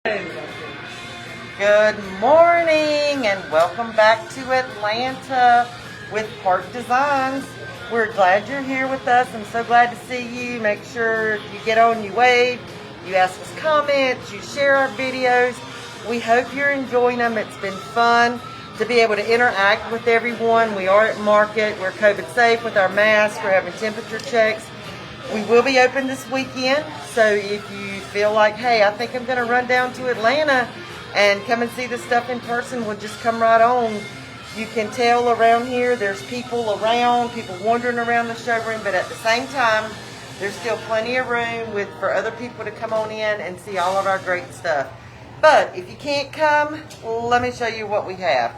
Good morning and welcome back to Atlanta with Park Designs. We're glad you're here with us. I'm so glad to see you. Make sure you get on, you wave, you ask us comments, you share our videos. We hope you're enjoying them. It's been fun to be able to interact with everyone. We are at market. We're COVID safe with our masks. We're having temperature checks. We will be open this weekend. So if you feel like, hey, I think I'm going to run down to Atlanta and come and see the stuff in person, we'll just come right on. You can tell around here there's people around, people wandering around the showroom, but at the same time, there's still plenty of room for other people to come on in and see all of our great stuff. But if you can't come, let me show you what we have.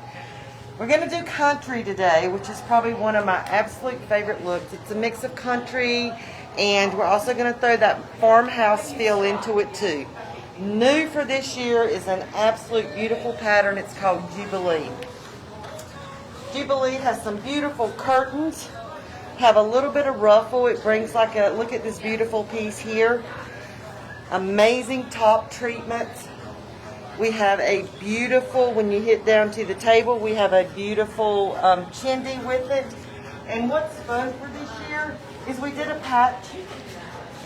We're going to do country today, which is probably one of my absolute favorite looks. It's a mix of country, and we're also going to throw that farmhouse feel into it too. New for this year is an absolute beautiful pattern. It's called Jubilee. Jubilee has some beautiful curtains, have a little bit of ruffle. It brings like a, look at this beautiful piece here. Amazing top treatments. We have a beautiful, when you hit down to the table, we have a beautiful chindi with it. And what's fun for this year is we did a patch.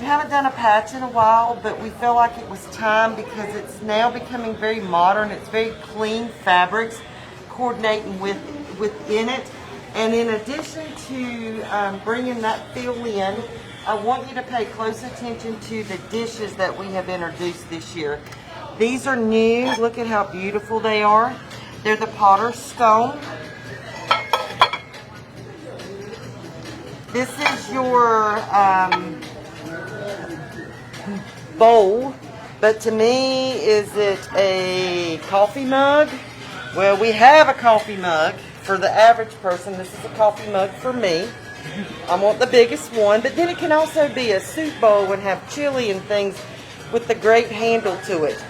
We haven't done a patch in a while, but we feel like it was time because it's now becoming very modern. It's very clean fabrics coordinating within it. And in addition to bringing that feel in, I want you to pay close attention to the dishes that we have introduced this year. These are new. Look at how beautiful they are. They're the Potter's Stone. This is your bowl, but to me, is it a coffee mug? Well, we have a coffee mug for the average person. This is a coffee mug for me. I want the biggest one, but then it can also be a soup bowl and have chili and things with the great handle to it.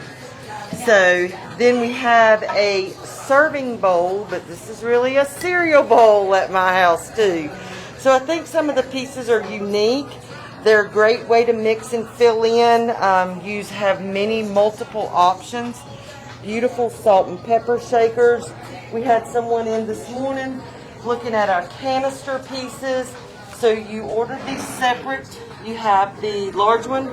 So then we have a serving bowl, but this is really a cereal bowl at my house too. So I think some of the pieces are unique. They're a great way to mix and fill in. Have many multiple options. Beautiful salt and pepper shakers. We had someone in this morning looking at our canister pieces. So you ordered these separate. You have the large one,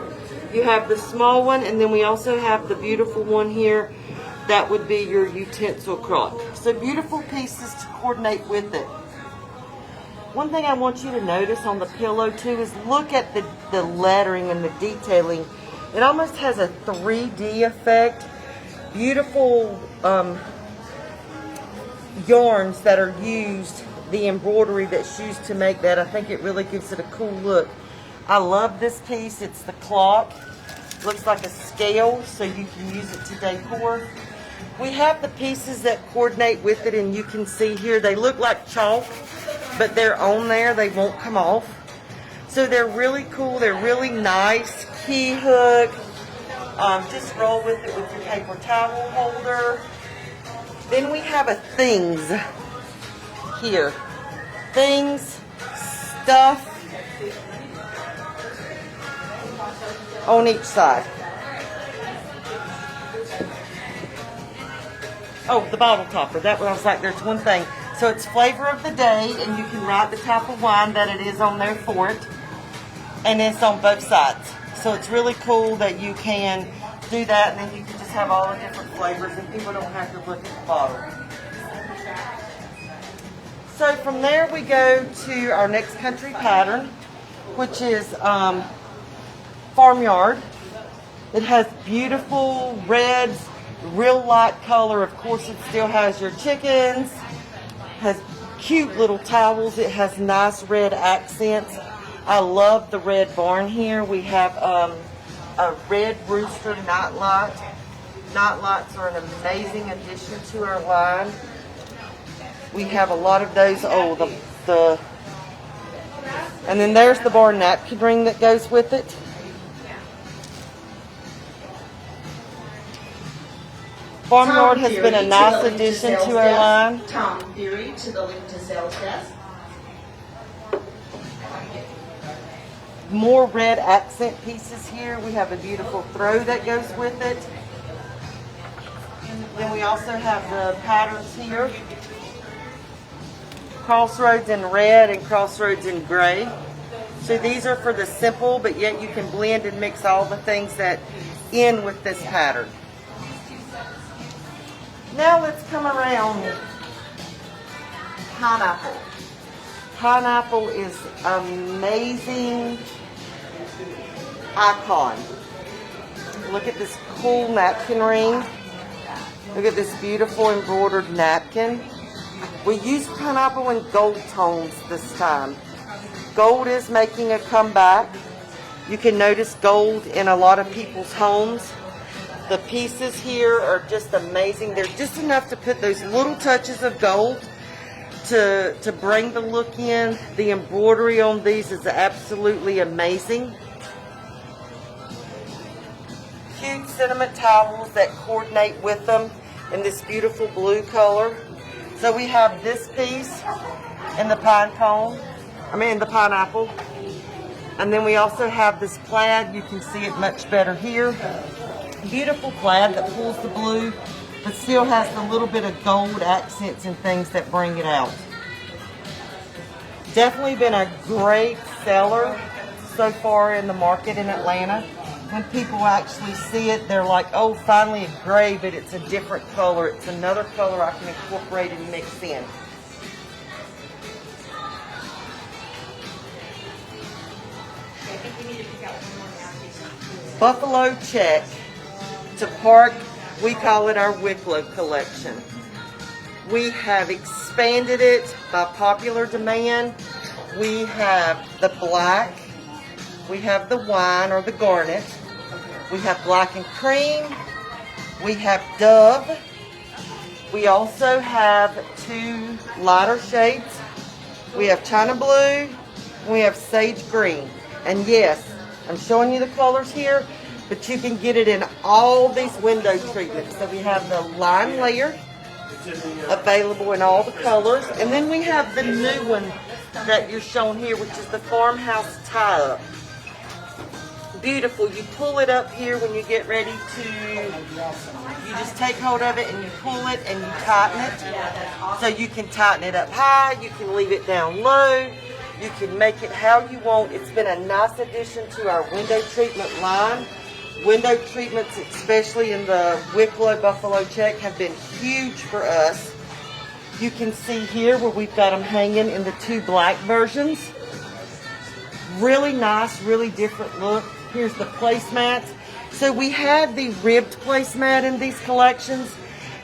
you have the small one, and then we also have the beautiful one here. That would be your utensil crock. So beautiful pieces to coordinate with it. One thing I want you to notice on the pillow too is look at the lettering and the detailing. It almost has a 3D effect. Beautiful yarns that are used, the embroidery that's used to make that. I think it really gives it a cool look. I love this piece. It's the clock. Looks like a scale, so you can use it to decor. We have the pieces that coordinate with it, and you can see here they look like chalk, but they're on there. They won't come off. So they're really cool. They're really nice. Key hook. Just roll with it with your paper towel holder. Then we have a things here. Things, stuff on each side. Oh, the bottle topper. That was like, there's one thing. So it's flavor of the day, and you can write the type of wine that it is on there for it. And it's on both sides. So it's really cool that you can do that, and then you can just have all the different flavors, and people don't have to look at the bottle. So from there we go to our next country pattern, which is Farmyard. It has beautiful reds, real light color. Of course, it still has your chickens. Has cute little towels. It has nice red accents. I love the red barn here. We have a red rooster nightlight. Nightlights are an amazing addition to our line. We have a lot of those. Oh, and then there's the barn napkin ring that goes with it. Farmyard has been a nice addition to our line. Tom Theory to the link to sales desk. More red accent pieces here. We have a beautiful throw that goes with it. Then we also have the patterns here. Crossroads in red and crossroads in gray. So these are for the simple, but yet you can blend and mix all the things that in with this pattern. Now let's come around pineapple. Pineapple is amazing icon. Look at this cool napkin ring. Look at this beautiful embroidered napkin. We use pineapple in gold tones this time. Gold is making a comeback. You can notice gold in a lot of people's homes. The pieces here are just amazing. They're just enough to put those little touches of gold to bring the look in. The embroidery on these is absolutely amazing. Cute sentiment towels that coordinate with them in this beautiful blue color. So we have this piece in the in the pineapple. And then we also have this plaid. You can see it much better here. Beautiful plaid that pulls the blue, but still has the little bit of gold accents and things that bring it out. Definitely been a great seller so far in the market in Atlanta. When people actually see it, they're like, oh, finally a gray, but it's a different color. It's another color I can incorporate and mix in. Buffalo check to park, we call it our Wicklow Collection. We have expanded it by popular demand. We have the black, we have the wine or the garnet, we have black and cream, we have dove, we also have two lighter shades. We have china blue, and we have sage green. And yes, I'm showing you the colors here, but you can get it in all these window treatments. So we have the line layer available in all the colors. And then we have the new one that you're shown here, which is the Farmhouse Tile. Beautiful. You pull it up here when you get ready to, you just take hold of it and you pull it and you tighten it. So you can tighten it up high, you can leave it down low. You can make it how you want. It's been a nice addition to our window treatment line. Window treatments, especially in the Wicklow Buffalo check, have been huge for us. You can see here where we've got them hanging in the two black versions. Really nice, really different look. Here's the placemats. So we had the ribbed placemat in these collections,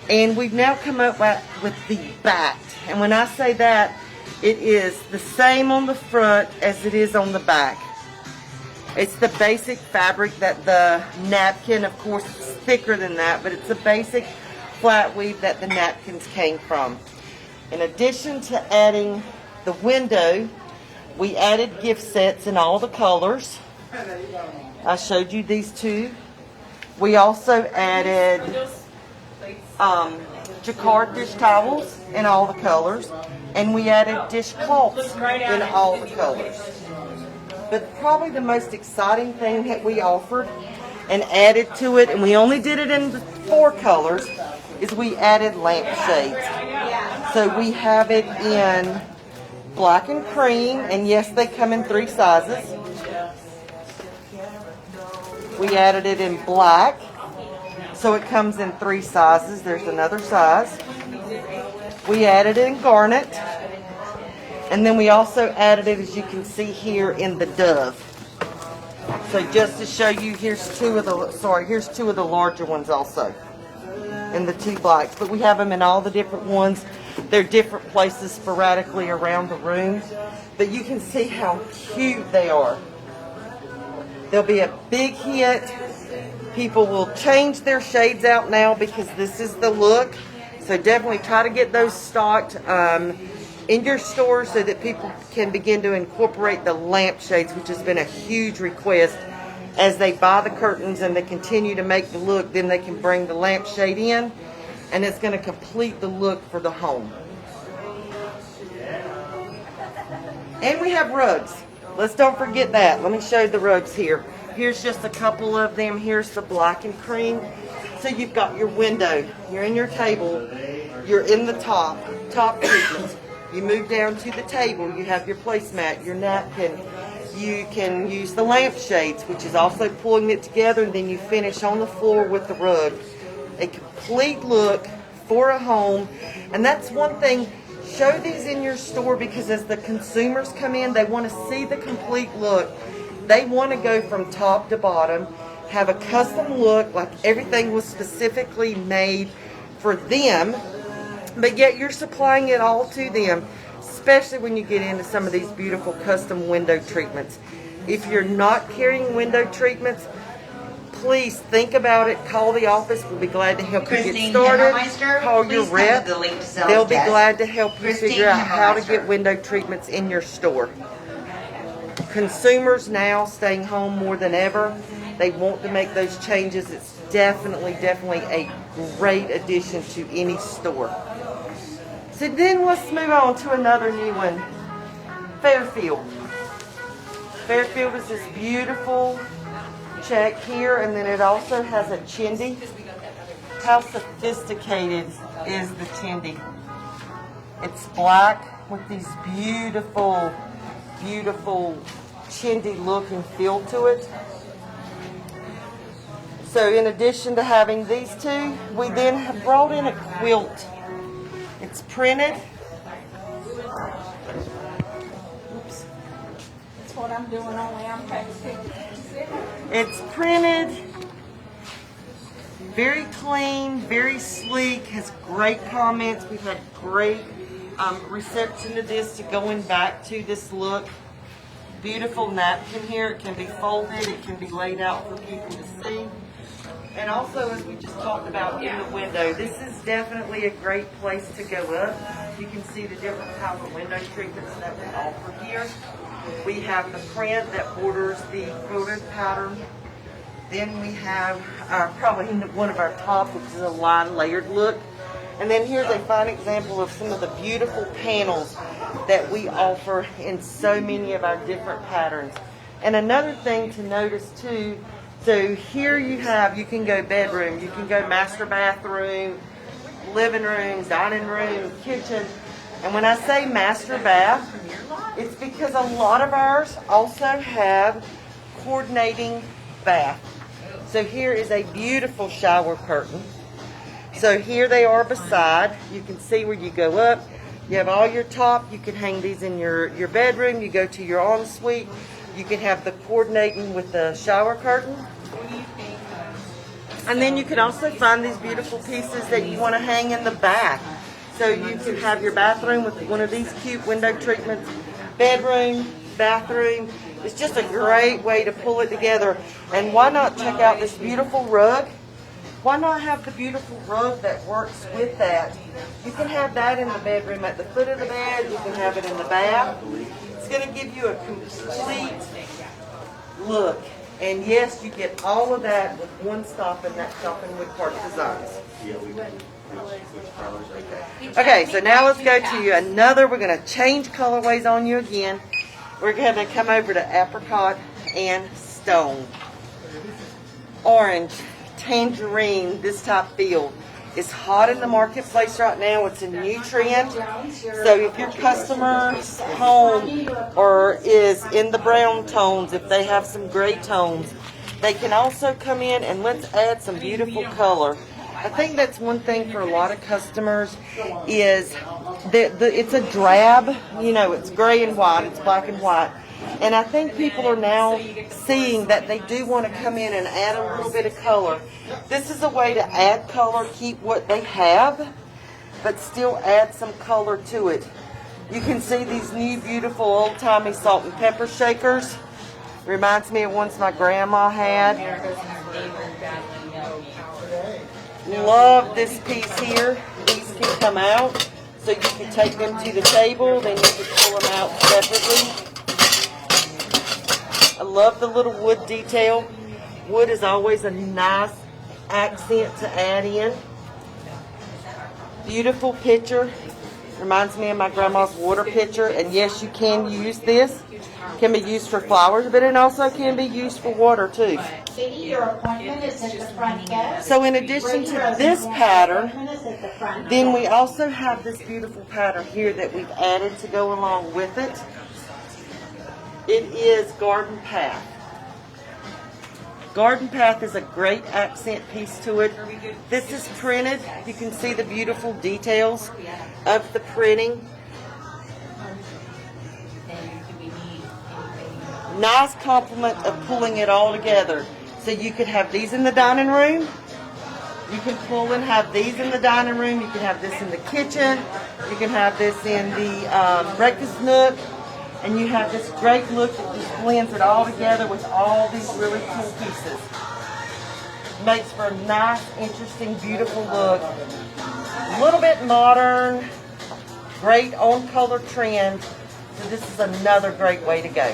and we've now come up with the backed. And when I say that, it is the same on the front as it is on the back. It's the basic fabric that the napkin, of course, it's thicker than that, but it's a basic flat weave that the napkins came from. In addition to adding the window, we added gift sets in all the colors. I showed you these two. We also added jacquard dish towels in all the colors. And we added dishcloths in all the colors. But probably the most exciting thing that we offered and added to it, and we only did it in 4 colors, is we added lampshades. So we have it in black and cream, and yes, they come in 3 sizes. We added it in black, so it comes in 3 sizes. There's another size. We added it in garnet, and then we also added it, as you can see here, in the dove. So just to show you, here's two of the larger ones also, in the 2 blacks. But we have them in all the different ones. They're different places sporadically around the room, but you can see how cute they are. They'll be a big hit. People will change their shades out now because this is the look. So definitely try to get those stocked in your store so that people can begin to incorporate the lampshades, which has been a huge request. As they buy the curtains and they continue to make the look, then they can bring the lampshade in, and it's going to complete the look for the home. And we have rugs. Let's don't forget that. Let me show you the rugs here. Here's just a couple of them. Here's the black and cream. So you've got your window, you're in your table, you're in the top treatments. You move down to the table, you have your placemat, your napkin. You can use the lampshades, which is also pulling it together, and then you finish on the floor with the rug. A complete look for a home. And that's one thing, show these in your store, because as the consumers come in, they want to see the complete look. They want to go from top to bottom, have a custom look, like everything was specifically made for them, but yet you're supplying it all to them, especially when you get into some of these beautiful custom window treatments. If you're not carrying window treatments, please think about it. Call the office. We'll be glad to help you get started. Call your rep. They'll be glad to help you figure out how to get window treatments in your store. Consumers now staying home more than ever. They want to make those changes. It's definitely a great addition to any store. So then let's move on to another new one. Fairfield. Fairfield is this beautiful check here, and then it also has a chindi. How sophisticated is the chindi? It's black with these beautiful chindi look and feel to it. So in addition to having these two, we then have brought in a quilt. It's printed. Oops. That's what I'm doing, only I'm practicing. It's printed. Very clean, very sleek, has great comments. We've had great reception to this, to going back to this look. Beautiful napkin here. It can be folded, it can be laid out for people to see. And also, as we just talked about in the window, this is definitely a great place to go up. You can see the different type of window treatments that we offer here. We have the print that borders the quilted pattern. Then we have probably one of our top, which is a line layered look. And then here's a fine example of some of the beautiful panels that we offer in so many of our different patterns. And another thing to notice too, so here you can go bedroom, you can go master bathroom, living room, dining room, kitchen. And when I say master bath, it's because a lot of ours also have coordinating bath. So here is a beautiful shower curtain. So here they are beside. You can see where you go up. You have all your top. You can hang these in your bedroom. You go to your ensuite. You can have the coordinating with the shower curtain. And then you can also find these beautiful pieces that you want to hang in the back. So you can have your bathroom with one of these cute window treatments. Bedroom, bathroom. It's just a great way to pull it together. And why not check out this beautiful rug? Why not have the beautiful rug that works with that? You can have that in the bedroom at the foot of the bed. You can have it in the bath. It's going to give you a complete look. And yes, you get all of that with one stop, and that's shopping with Park Designs. Okay, so now let's go to another. We're going to change colorways on you again. We're going to come over to apricot and stone. Orange, tangerine, this type feel is hot in the marketplace right now. It's a new trend. So if your customer's home or is in the brown tones, if they have some gray tones, they can also come in and let's add some beautiful color. I think that's one thing for a lot of customers is it's a drab, it's gray and white, it's black and white. And I think people are now seeing that they do want to come in and add a little bit of color. This is a way to add color, keep what they have, but still add some color to it. You can see these new beautiful old-timey salt and pepper shakers. Reminds me of ones my grandma had. Love this piece here. These can come out, so you can take them to the table, then you can pull them out separately. I love the little wood detail. Wood is always a nice accent to add in. Beautiful picture. Reminds me of my grandma's water pitcher. And yes, you can use this. Can be used for flowers, but it also can be used for water too. Katie, your appointment is at the front desk. So in addition to this pattern, then we also have this beautiful pattern here that we've added to go along with it. It is Garden Path. Garden Path is a great accent piece to it. This is printed. You can see the beautiful details of the printing. Nice complement of pulling it all together. So you could have these in the dining room. You can pull and have these in the dining room. You can have this in the kitchen. You can have this in the breakfast nook. And you have this great look that just blends it all together with all these really cool pieces. Makes for a nice, interesting, beautiful look. A little bit modern, great on color trend. So this is another great way to go.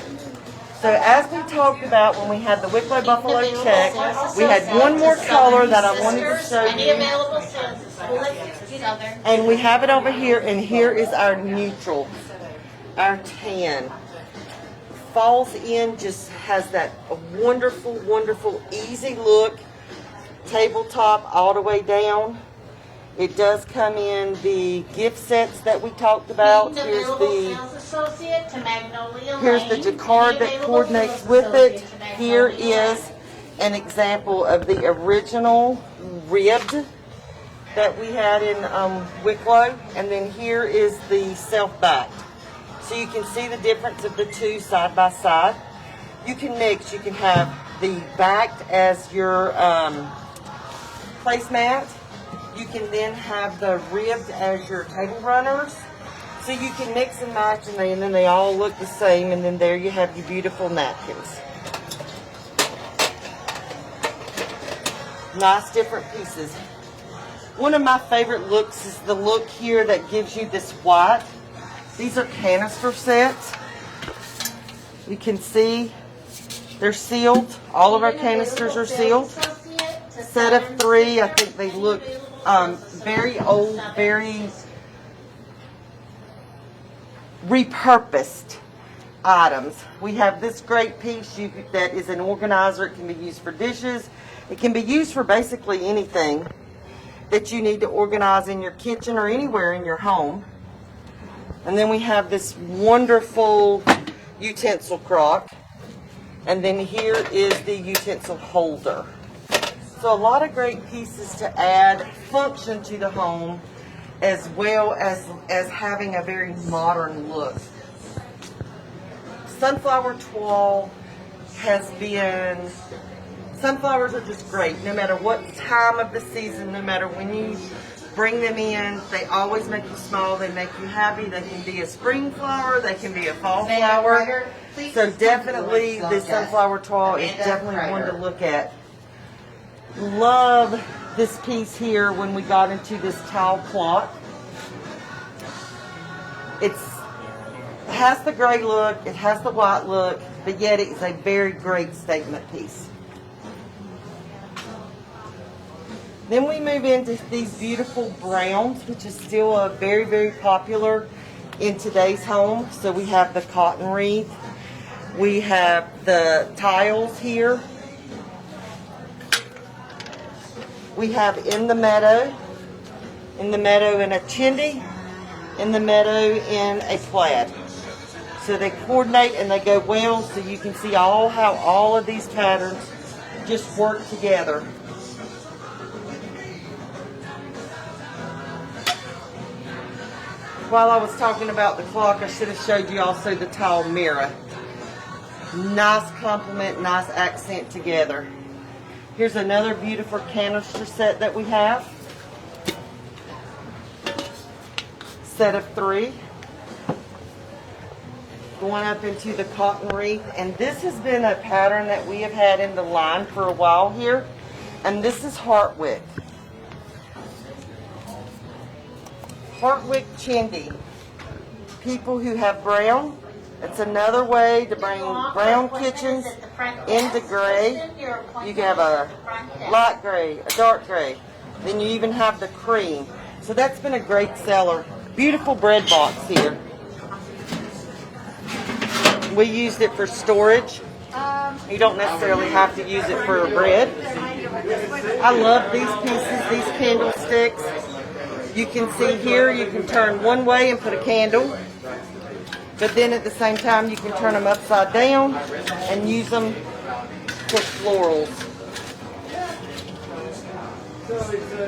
So as we talked about when we had the Wicklow Buffalo check, we had one more color that I wanted to show you. And we have it over here, and here is our neutral, our tan. Falls in, just has that wonderful, wonderful, easy look. Tabletop all the way down. It does come in the gift sets that we talked about. Here's the jacquard that coordinates with it. Here is an example of the original ribbed that we had in Wicklow. And then here is the self-backed. So you can see the difference of the two side by side. You can mix. You can have the backed as your placemat. You can then have the ribbed as your table runners. So you can mix and match, and then they all look the same. And then there you have your beautiful napkins. Nice different pieces. One of my favorite looks is the look here that gives you this white. These are canister sets. You can see they're sealed. All of our canisters are sealed. Set of 3. I think they look very old, very repurposed items. We have this great piece that is an organizer. It can be used for dishes. It can be used for basically anything that you need to organize in your kitchen or anywhere in your home. And then we have this wonderful utensil crock. And then here is the utensil holder. So a lot of great pieces to add function to the home, as well as having a very modern look. Sunflower toile has been, sunflowers are just great no matter what time of the season, no matter when you bring them in. They always make you smile, they make you happy. They can be a spring flower, they can be a fall flower. So definitely the sunflower toile is definitely one to look at. Love this piece here when we got into this tile plot. It has the gray look, it has the white look, but yet it's a very great statement piece. Then we move into these beautiful browns, which is still a very, very popular in today's home. So we have the cotton wreath. We have the tiles here. We have in the meadow in a chintzy, in the meadow in a plaid. So they coordinate and they go well, so you can see how all of these patterns just work together. While I was talking about the clock, I should have showed you also the tile mirror. Nice complement, nice accent together. Here's another beautiful canister set that we have. Set of 3. Going up into the cotton wreath. And this has been a pattern that we have had in the line for a while here. And this is Hartwick. Hartwick chintzy. People who have brown, it's another way to bring brown kitchens into gray. You can have a light gray, a dark gray. Then you even have the cream. So that's been a great seller Beautiful bread box here. We used it for storage. You don't necessarily have to use it for bread. I love these pieces, these candlesticks. You can see here, you can turn one way and put a candle. But then at the same time, you can turn them upside down and use them for florals.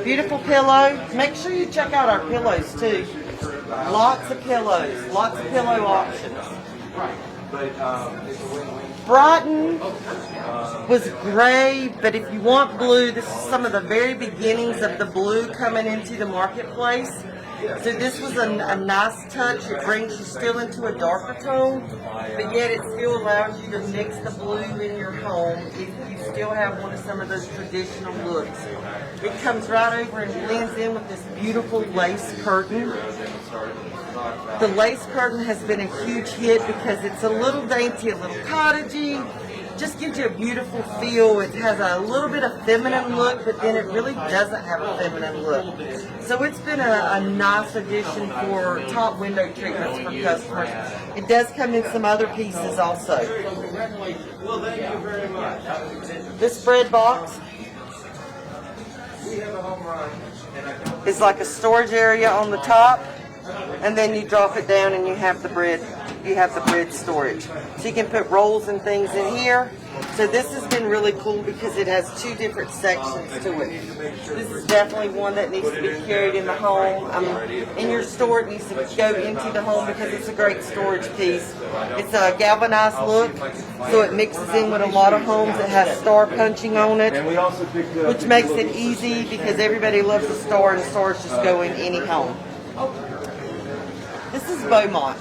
Beautiful pillow. Make sure you check out our pillows too. Lots of pillows, lots of pillow options. Brighton was gray, but if you want blue, this is some of the very beginnings of the blue coming into the marketplace. So this was a nice touch. It brings you still into a darker tone, but yet it still allows you to mix the blue in your home if you still have one of some of those traditional looks. It comes right over and blends in with this beautiful lace curtain. The lace curtain has been a huge hit because it's a little dainty, a little cottagey. Just gives you a beautiful feel. It has a little bit of feminine look, but then it really doesn't have a feminine look. So it's been a nice addition for top window treatments for customers. It does come in some other pieces also. This bread box is like a storage area on the top, and then you drop it down and you have the bread. You have the bread storage. So you can put rolls and things in here. So this has been really cool because it has two different sections to it. This is definitely one that needs to be carried in the home. In your store, it needs to go into the home because it's a great storage piece. It's a galvanized look, so it mixes in with a lot of homes. It has star punching on it, which makes it easy because everybody loves a star, and stars just go in any home. This is Beaumont.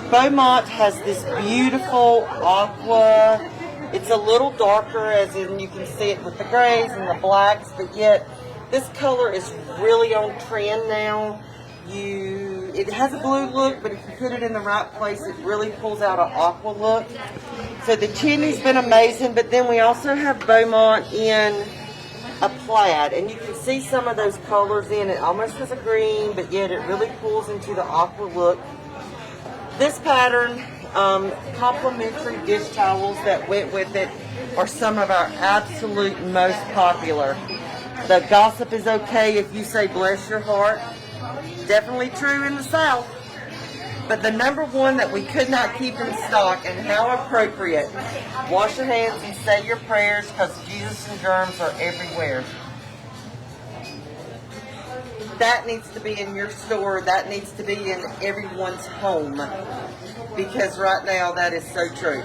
Beaumont has this beautiful aqua. It's a little darker, as in you can see it with the grays and the blacks, but yet this color is really on trend now. It has a blue look, but if you put it in the right place, it really pulls out an aqua look. So the chimney's been amazing, but then we also have Beaumont in a plaid, and you can see some of those colors in it. Almost has a green, but yet it really pulls into the aqua look. This pattern, complimentary dish towels that went with it are some of our absolute most popular. The gossip is okay if you say bless your heart. Definitely true in the South. But the number one that we could not keep in stock, and how appropriate, wash your hands and say your prayers because Jesus and germs are everywhere. That needs to be in your store. That needs to be in everyone's home because right now that is so true.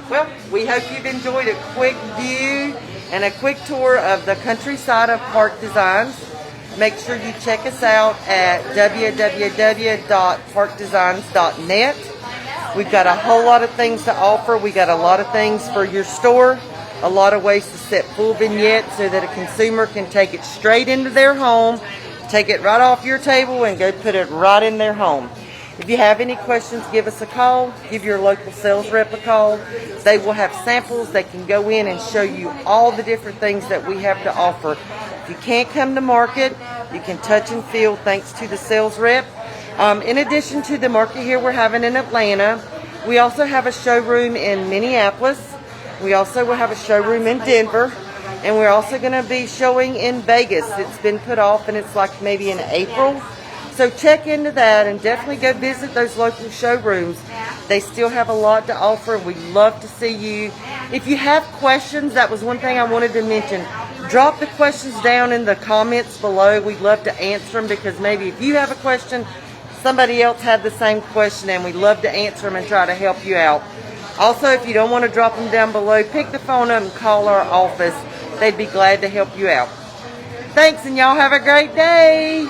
Well, we hope you've enjoyed a quick view and a quick tour of the countryside of Park Designs. Make sure you check us out at www.parkdesigns.net. We've got a whole lot of things to offer. We got a lot of things for your store, a lot of ways to set full vignettes so that a consumer can take it straight into their home, take it right off your table and go put it right in their home. If you have any questions, give us a call. Give your local sales rep a call. They will have samples. They can go in and show you all the different things that we have to offer. If you can't come to market, you can touch and feel thanks to the sales rep. In addition to the market here we're having in Atlanta, we also have a showroom in Minneapolis. We also will have a showroom in Denver. And we're also going to be showing in Vegas. It's been put off and it's like maybe in April. So check into that and definitely go visit those local showrooms. They still have a lot to offer. We'd love to see you. If you have questions, that was one thing I wanted to mention. Drop the questions down in the comments below. We'd love to answer them because maybe if you have a question, somebody else had the same question and we'd love to answer them and try to help you out. Also, if you don't want to drop them down below, pick the phone up and call our office. They'd be glad to help you out. Thanks, and y'all have a great day.